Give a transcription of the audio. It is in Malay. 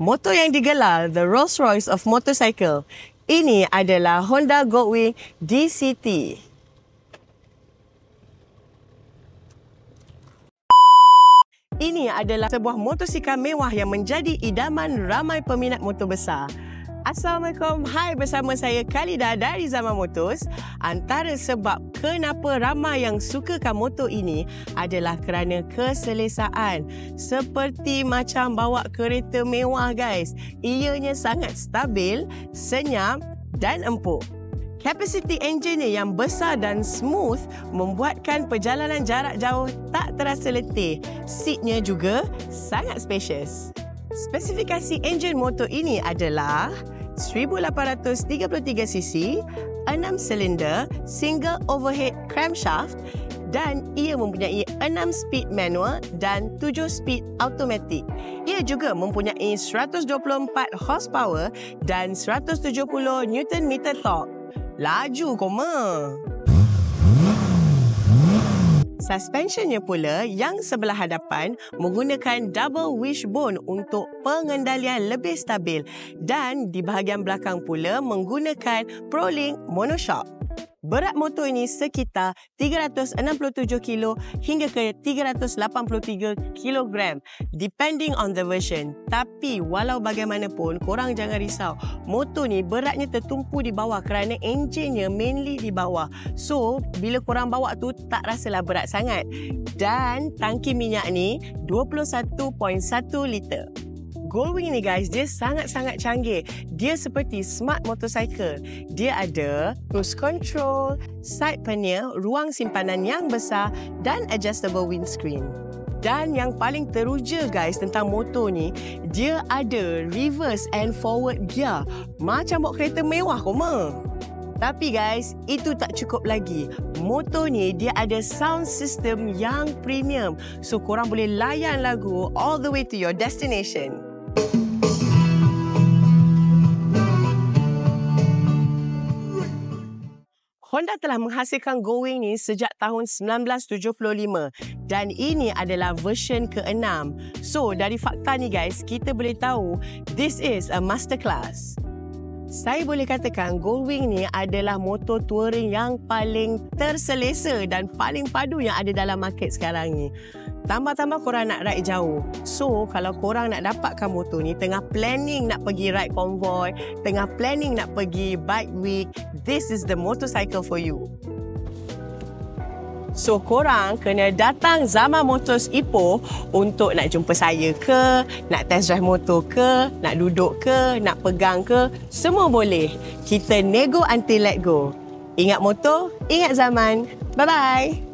Motor yang digelar the Rolls-Royce of motorcycle. Ini adalah Honda Goldwing DCT. Ini adalah sebuah motosikal mewah yang menjadi idaman ramai peminat motor besar. Assalamualaikum, hai, bersama saya Khalida dari Zaman Motors. Antara sebab kenapa ramai yang sukakan motor ini adalah kerana keselesaan. Seperti macam bawa kereta mewah guys. Ianya sangat stabil, senyap dan empuk. Kapasiti enjinnya yang besar dan smooth membuatkan perjalanan jarak jauh tak terasa letih. Seatnya juga sangat spacious. Spesifikasi enjin motor ini adalah 1833cc, 6 silinder, single overhead crankshaft dan ia mempunyai 6 speed manual dan 7 speed automatic. Ia juga mempunyai 124 horsepower dan 170 Nm torque. Laju koma. Suspensionnya pula yang sebelah hadapan menggunakan double wishbone untuk pengendalian lebih stabil dan di bahagian belakang pula menggunakan ProLink monoshock. Berat motor ini sekitar 367 kg hingga ke 383 kg depending on the version. Tapi walau bagaimanapun korang jangan risau. Motor ni beratnya tertumpu di bawah kerana enjinnya mainly di bawah. So bila korang bawa tu tak rasalah berat sangat. Dan tangki minyak ni 21.1 liter. Goldwing ni guys, dia sangat-sangat canggih. Dia seperti smart motorcycle. Dia ada cruise control, side panel, ruang simpanan yang besar dan adjustable windscreen. Dan yang paling teruja guys tentang motor ni, dia ada reverse and forward gear. Macam bawa kereta mewah koma. Tapi guys, itu tak cukup lagi. Motor ni dia ada sound system yang premium. So korang boleh layan lagu all the way to your destination. Honda telah menghasilkan Goldwing ni sejak tahun 1975 dan ini adalah version ke-6. So, dari fakta ni guys, kita boleh tahu this is a masterclass. Saya boleh katakan Goldwing ni adalah motor touring yang paling terselesa dan paling padu yang ada dalam market sekarang ni. Tambah-tambah korang nak ride jauh. So, kalau korang nak dapatkan motor ni, tengah planning nak pergi ride convoy, tengah planning nak pergi bike week, this is the motorcycle for you. So, korang kena datang Zaman Motors Ipoh untuk nak jumpa saya ke, nak test drive motor ke, nak duduk ke, nak pegang ke, semua boleh. Kita nego until let go. Ingat motor, ingat zaman. Bye-bye.